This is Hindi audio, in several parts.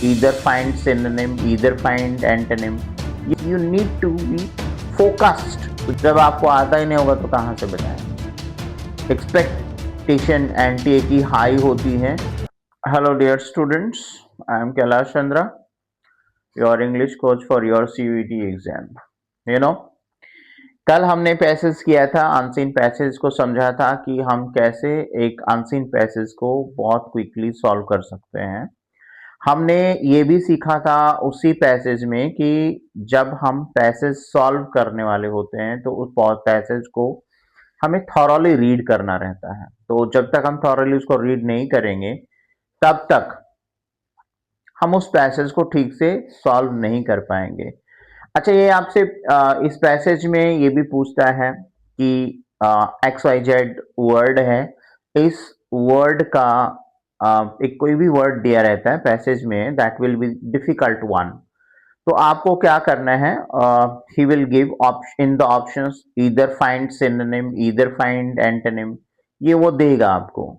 either find synonym, either find antonym. You need to be focused. तो जब आपको आता ही नहीं होगा तो कहाँ से बताएं? एक्सपेक्टेशन एंटी की हाई होती है. Hello dear students, I am Kailash Chandra, your English coach for your CUET exam. You know, कल हमने पैसेज किया था, अनसीन पैसेज को समझा था कि हम कैसे एक अनसीन पैसेज को बहुत क्विकली सॉल्व कर सकते हैं. हमने ये भी सीखा था उसी पैसेज में कि जब हम पैसेज सॉल्व करने वाले होते हैं तो उस पैसेज को हमें थॉरली रीड करना रहता है. तो जब तक हम थॉरली उसको रीड नहीं करेंगे तब तक हम उस पैसेज को ठीक से सॉल्व नहीं कर पाएंगे. अच्छा, ये आपसे इस पैसेज में ये भी पूछता है कि XYZ वर्ड है, इस वर्ड का एक कोई भी वर्ड दिया रहता है पैसेज में, that will be difficult one. तो आपको क्या करना है, he will give in the options either find synonym, either find antonym, ये वो देगा आपको.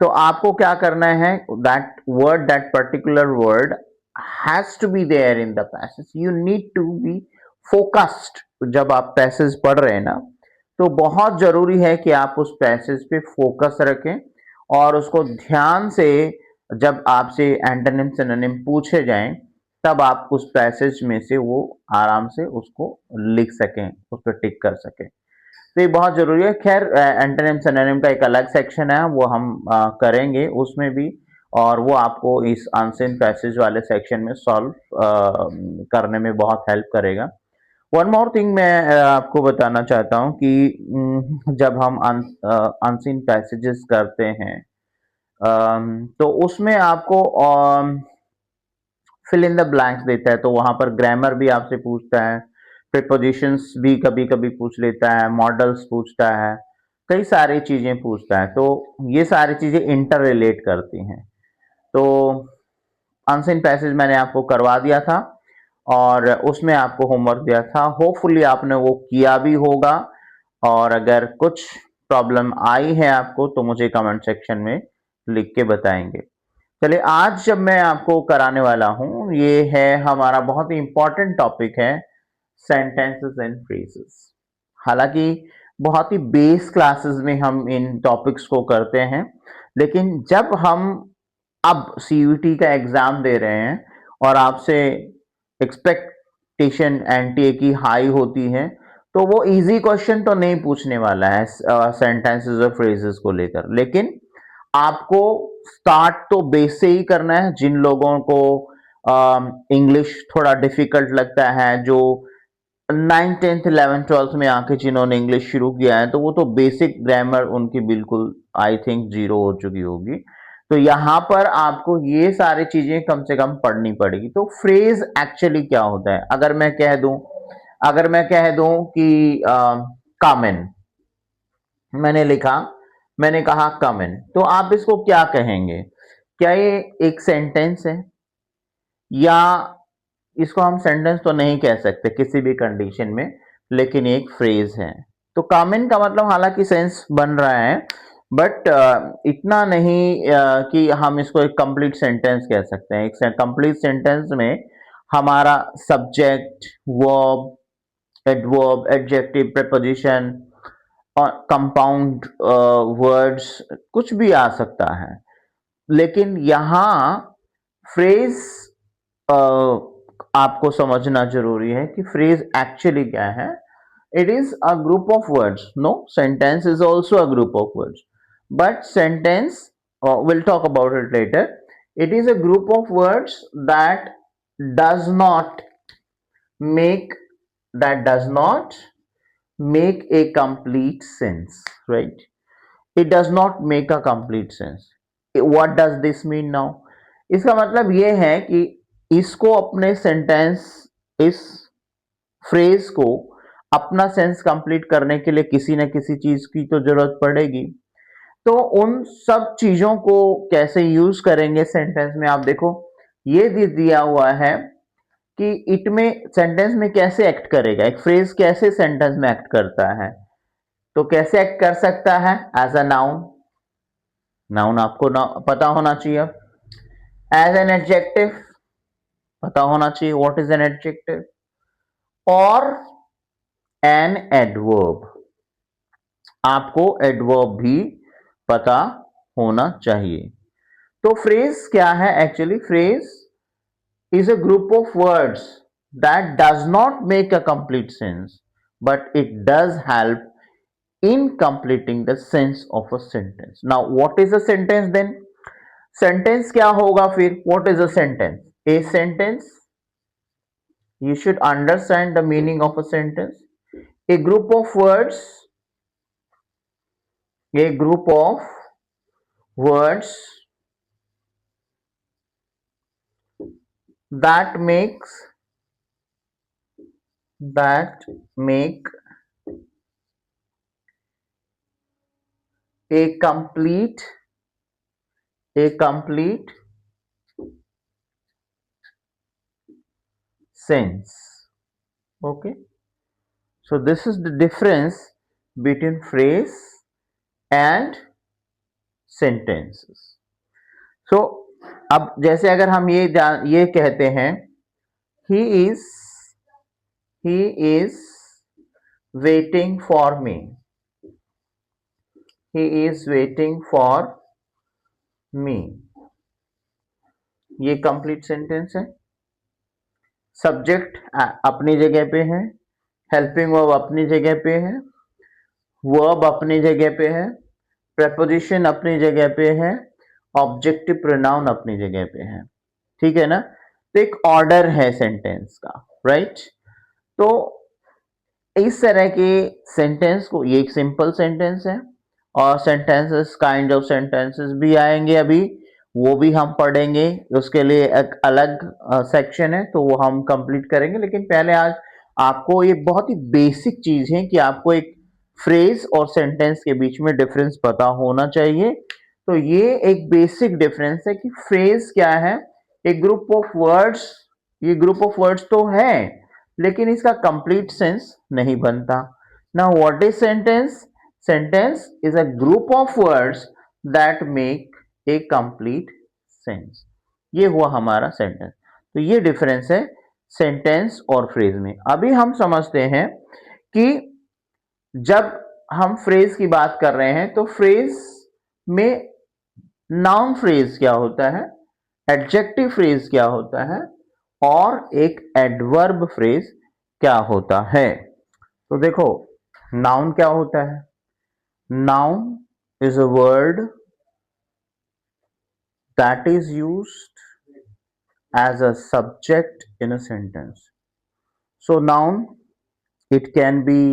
तो आपको क्या करना है, that word, that particular word has to be there in the passage. You need to be focused. जब आप पैसेज पढ़ रहे हैं ना, तो बहुत जरूरी है कि आप उस पैसेज पे फोकस रखें और उसको ध्यान से, जब आपसे एंटोनिम सिनोनिम पूछे जाएं तब आप उस पैसेज में से वो आराम से उसको लिख सकें, उस पर टिक कर सकें. तो ये बहुत जरूरी है. खैर, एंटोनिम सिनोनिम का एक अलग सेक्शन है, वो हम करेंगे उसमें भी, और वो आपको इस अनसीन पैसेज वाले सेक्शन में सॉल्व करने में बहुत हेल्प करेगा. वन मोर थिंग मैं आपको बताना चाहता हूँ कि जब हम अनसीन पैसेजेस करते हैं तो उसमें आपको फिल इन द ब्लैंक्स देता है. तो वहां पर ग्रामर भी आपसे पूछता है, प्रीपोजिशंस भी कभी कभी पूछ लेता है, मॉडल्स पूछता है, कई सारी चीजें पूछता है. तो ये सारी चीजें इंटर रिलेट करती हैं. तो अनसीन पैसेज मैंने आपको करवा दिया था और उसमें आपको होमवर्क दिया था. होपफुली आपने वो किया भी होगा, और अगर कुछ प्रॉब्लम आई है आपको तो मुझे कमेंट सेक्शन में लिख के बताएंगे. चलिए, आज जब मैं आपको कराने वाला हूं, ये है हमारा बहुत ही इंपॉर्टेंट टॉपिक है, सेंटेंसेस एंड फ्रेजेस. हालांकि बहुत ही बेस क्लासेस में हम इन टॉपिक्स को करते हैं, लेकिन जब हम अब CUET का एग्जाम दे रहे हैं और आपसे एक्सपेक्टेशन एंटी की हाई होती है, तो वो इजी क्वेश्चन तो नहीं पूछने वाला है सेंटेंसेस और फ्रेजेस को लेकर. लेकिन आपको स्टार्ट तो बेस से ही करना है. जिन लोगों को इंग्लिश थोड़ा डिफिकल्ट लगता है, जो 9th 10th 11th 12th में आके जिन्होंने इंग्लिश शुरू किया है, तो वो तो बेसिक ग्रामर उनकी बिल्कुल आई थिंक जीरो हो चुकी होगी. तो यहाँ पर आपको ये सारी चीजें कम से कम पढ़नी पड़ेगी. तो फ्रेज एक्चुअली क्या होता है, अगर मैं कह दूं कि कॉमन, मैंने कहा कॉमन, तो आप इसको क्या कहेंगे? क्या ये एक सेंटेंस है, या इसको हम सेंटेंस तो नहीं कह सकते किसी भी कंडीशन में, लेकिन एक फ्रेज है. तो कॉमन का मतलब हालांकि सेंस बन रहा है, बट इतना नहीं कि हम इसको एक कंप्लीट सेंटेंस कह सकते हैं. एक कंप्लीट सेंटेंस में हमारा subject, verb, adverb, adjective, preposition और कंपाउंड वर्ड्स कुछ भी आ सकता है. लेकिन यहां फ्रेज आपको समझना जरूरी है कि फ्रेज एक्चुअली क्या है. It is a group of words. No, sentence is also a group of words, but sentence, will talk about it later, it is a group of words that does not make does not make a complete sense, right? It does not make a complete sense. What does this mean now? इसका मतलब ये है कि इसको अपने सेंटेंस, इस फ्रेज को अपना सेंस कंप्लीट करने के लिए किसी न किसी चीज की तो जरूरत पड़ेगी. तो उन सब चीजों को कैसे यूज करेंगे सेंटेंस में, आप देखो ये दिया हुआ है कि इट में सेंटेंस में कैसे एक्ट करेगा, एक फ्रेज कैसे सेंटेंस में एक्ट करता है. तो कैसे एक्ट कर सकता है? As a noun. नाउन आपको पता होना चाहिए. एज एन एडजेक्टिव पता होना चाहिए व्हाट इज एन एडजेक्टिव, और एन एडवर्ब, आपको एडवर्ब भी पता होना चाहिए। तो फ्रेज क्या है? Actually phrase is a group of words that does not make a complete sense, but it does help in completing the sense of a sentence. Now what is a sentence then? Sentence क्या होगा फिर? What is a sentence? A sentence, you should understand the meaning of a sentence. A group of words, a group of words that makes that make a complete sense. Okay, so this is the difference between phrase and sentences. So अब जैसे अगर हम ये कहते हैं he is he is waiting for me, he is waiting for me, ये कंप्लीट सेंटेंस है। सब्जेक्ट अपनी जगह पे है, हेल्पिंग वर्ब अपनी जगह पे है, वर्ब अपनी जगह पे है, प्रेपोजिशन अपनी जगह पे है, ऑब्जेक्टिव प्रोनाउन अपनी जगह पे है। ठीक है ना? तो एक ऑर्डर है सेंटेंस का, राइट? तो इस तरह के सेंटेंस को, ये एक सिंपल सेंटेंस है, और सेंटेंसेस, काइंड ऑफ सेंटेंसेस भी आएंगे अभी, वो भी हम पढ़ेंगे, उसके लिए एक अलग सेक्शन है, तो वो हम कंप्लीट करेंगे। लेकिन पहले आज आपको ये बहुत ही बेसिक चीज है कि आपको एक फ्रेज और सेंटेंस के बीच में डिफरेंस पता होना चाहिए। तो ये एक बेसिक डिफरेंस है कि फ्रेज क्या है, एक ग्रुप ऑफ वर्ड्स, ये ग्रुप ऑफ वर्ड्स तो है लेकिन इसका कंप्लीट सेंस नहीं बनता। Now what is sentence? Sentence is a group of words that make a complete sense. ये हुआ हमारा सेंटेंस। तो ये डिफरेंस है सेंटेंस और फ्रेज में। अभी हम समझते हैं कि जब हम फ्रेज की बात कर रहे हैं तो फ्रेज में नाउन फ्रेज क्या होता है, एडजेक्टिव फ्रेज क्या होता है, और एक एडवर्ब फ्रेज क्या होता है। तो देखो, नाउन क्या होता है? Noun is a word that is used as a subject in a sentence. So noun, it can be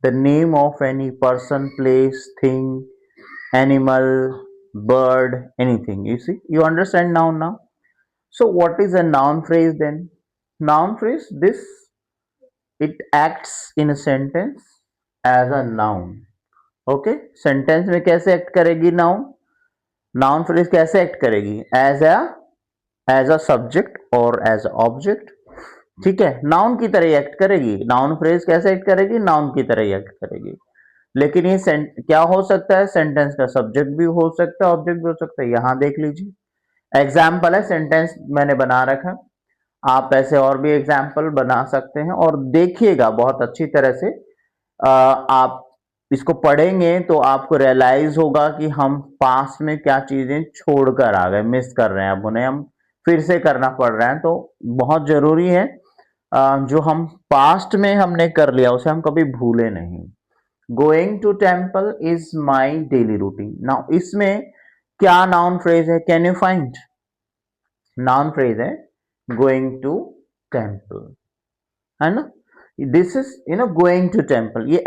the name of any person, place, thing, animal, bird, anything. You see, you understand noun now? So what is a noun phrase then? Noun phrase, this, it acts in a sentence as a noun. Okay, sentence में कैसे एक्ट करेगी नाउन? नाउन फ्रेज कैसे एक्ट करेगी? एज अ सब्जेक्ट और एज अ ऑब्जेक्ट। ठीक है, नाउन की तरह एक्ट करेगी। नाउन फ्रेज कैसे एक्ट करेगी? नाउन की तरह एक्ट करेगी। लेकिन ये क्या हो सकता है? सेंटेंस का सब्जेक्ट भी हो सकता है, ऑब्जेक्ट भी हो सकता है। यहां देख लीजिए, एग्जाम्पल है, सेंटेंस मैंने बना रखा, आप ऐसे और भी एग्जाम्पल बना सकते हैं। और देखिएगा बहुत अच्छी तरह से, आप इसको पढ़ेंगे तो आपको रियलाइज होगा कि हम पास्ट में क्या चीजें छोड़कर आ गए, मिस कर रहे हैं, अब उन्हें हम फिर से करना पड़ रहा है। तो बहुत जरूरी है, जो हम पास्ट में हमने कर लिया उसे हम कभी भूले नहीं। Going to temple is my daily routine. Now इसमें क्या नाउन फ्रेज है? Can you find? Noun phrase है गोइंग टू टेम्पल, है ना? This is going to temple. ये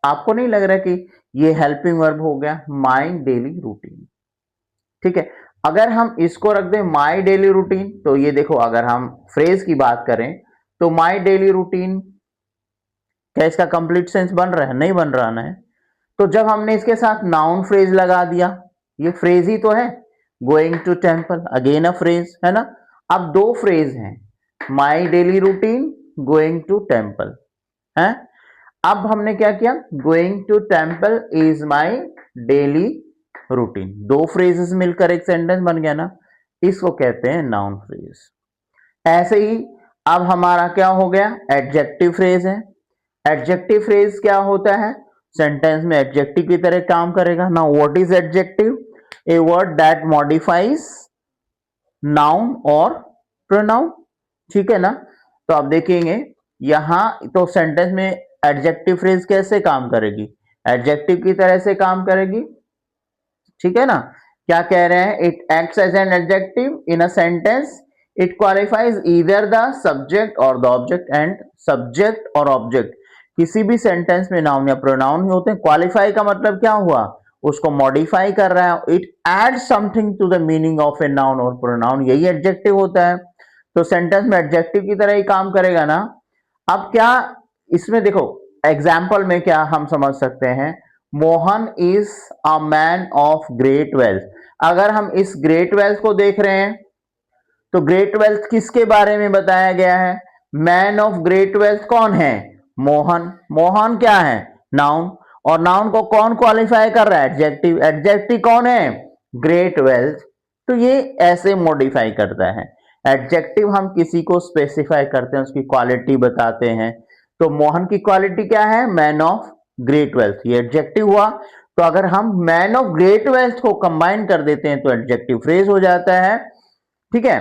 आपको नहीं लग रहा कि ये हेल्पिंग वर्ब हो गया? माई डेली रूटीन। ठीक है, अगर हम इसको रख दें माई डेली रूटीन, तो ये देखो, अगर हम फ्रेज की बात करें तो माई डेली रूटीन, क्या इसका कंप्लीट सेंस बन रहा है? नहीं बन रहा ना है। तो जब हमने इसके साथ नाउन फ्रेज लगा दिया, ये फ्रेज ही तो है, going to temple, again a phrase, है ना? अब दो फ्रेज हैं, my daily routine, going to temple है। अब हमने क्या किया? Going to temple is my daily routine, दो फ्रेजेस मिलकर एक सेंटेंस बन गया ना। इसको कहते हैं नाउन फ्रेज। ऐसे ही अब हमारा क्या हो गया, एडजेक्टिव फ्रेज है। एडजेक्टिव फ्रेज क्या होता है, सेंटेंस में एडजेक्टिव की तरह काम करेगा। Now what is adjective, a word that modifies noun और प्रोनाउन, ठीक है ना। तो आप देखेंगे यहां तो सेंटेंस में एडजेक्टिव फ्रेज कैसे काम करेगी, एडजेक्टिव की तरह से काम करेगी, ठीक है ना। क्या कह रहे हैं, it acts as an adjective in a sentence, it qualifies either the subject और द ऑब्जेक्ट, एंड सब्जेक्ट और ऑब्जेक्ट किसी भी सेंटेंस में नाउन या प्रोनाउन ही होते हैं। क्वालिफाई का मतलब क्या हुआ, उसको मॉडिफाई कर रहा है, it add something to the meaning of a noun और प्रोनाउन, यही एडजेक्टिव होता है। तो सेंटेंस में एडजेक्टिव की तरह ही काम करेगा ना। अब क्या इसमें देखो एग्जाम्पल में क्या हम समझ सकते हैं, Mohan is a man of great wealth. अगर हम इस ग्रेट वेल्थ को देख रहे हैं तो ग्रेट वेल्थ किसके बारे में बताया गया है, मैन ऑफ ग्रेट वेल्थ कौन है, मोहन। मोहन क्या है, नाउन, और नाउन को कौन क्वालिफाई कर रहा है, एडजेक्टिव। एडजेक्टिव कौन है, ग्रेट वेल्थ। तो ये ऐसे मॉडिफाई करता है। एडजेक्टिव हम किसी को स्पेसिफाई करते हैं, उसकी क्वालिटी बताते हैं। तो मोहन की क्वालिटी क्या है, मैन ऑफ ग्रेट वेल्थ, ये एडजेक्टिव हुआ। तो अगर हम मैन ऑफ ग्रेट वेल्थ को कंबाइन कर देते हैं तो एडजेक्टिव फ्रेज हो जाता है, ठीक है।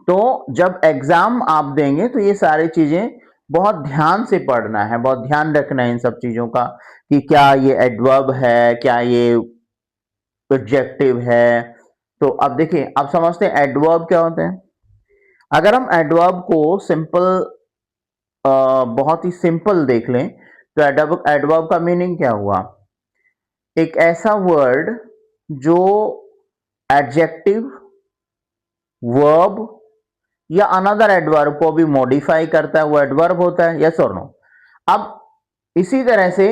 तो जब एग्जाम आप देंगे तो ये सारी चीजें बहुत ध्यान से पढ़ना है, बहुत ध्यान रखना है इन सब चीजों का, कि क्या ये एडवर्ब है, क्या ये एडजेक्टिव है। तो अब देखिए, अब समझते हैं एडवर्ब क्या होते हैं। अगर हम एडवर्ब को सिंपल, बहुत ही सिंपल देख लें तो एडवर्ब का मीनिंग क्या हुआ, एक ऐसा वर्ड जो एडजेक्टिव, वर्ब या अनदर एडवर्ब को भी मॉडिफाई करता है, वो एडवर्ब होता है, यस और नो। अब इसी तरह से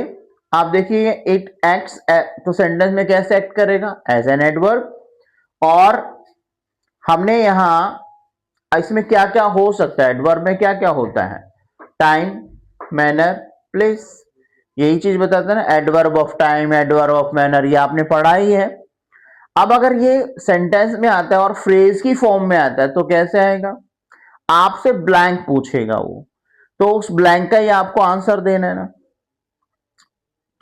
आप देखिए, इट एक्ट्स, तो सेंटेंस में कैसे एक्ट करेगा, एज एन एडवर्ब। और हमने यहां इसमें क्या क्या हो सकता है, एडवर्ब में क्या क्या होता है, टाइम, मैनर, प्लेस, यही चीज बताता है ना, adverb of time, adverb of manner, ये आपने पढ़ा ही है। अब अगर ये सेंटेंस में आता है और फ्रेज की फॉर्म में आता है तो कैसे आएगा, आपसे ब्लैंक पूछेगा वो, तो उस ब्लैंक का ही आपको आंसर देना है ना।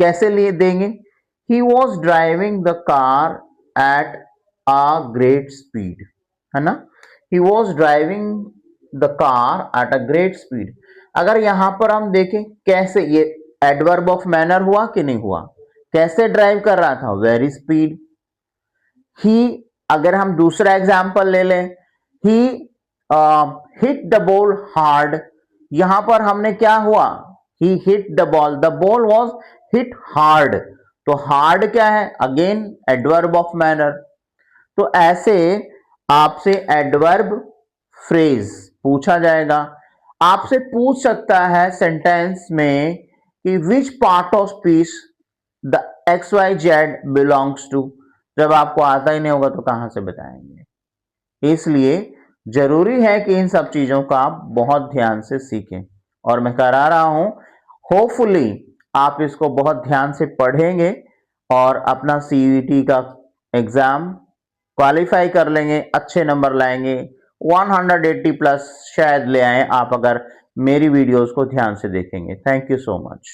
कैसे लिए देंगे, he was driving the car at a great speed, है ना। He was driving the car at a great speed. अगर यहां पर हम देखें कैसे, ये एडवर्ब ऑफ मैनर हुआ कि नहीं हुआ, कैसे ड्राइव कर रहा था, वेरी स्पीड। ही, अगर हम दूसरा एग्जाम्पल ले लें, he hit the ball hard, यहां पर हमने क्या हुआ, he hit the ball was hit hard. तो हार्ड क्या है, अगेन एडवर्ब ऑफ मैनर। तो ऐसे आपसे एडवर्ब फ्रेज पूछा जाएगा। आपसे पूछ सकता है सेंटेंस में कि which part of speech the X Y Z belongs to. जब आपको आता ही नहीं होगा तो कहां से बताएंगे। इसलिए जरूरी है कि इन सब चीजों का आप बहुत ध्यान से सीखें, और मैं करा रहा हूं, होपफुली आप इसको बहुत ध्यान से पढ़ेंगे और अपना सीयूईटी का एग्जाम क्वालिफाई कर लेंगे, अच्छे नंबर लाएंगे, 180 प्लस शायद ले आए आप, अगर मेरी वीडियोस को ध्यान से देखेंगे। Thank you so much.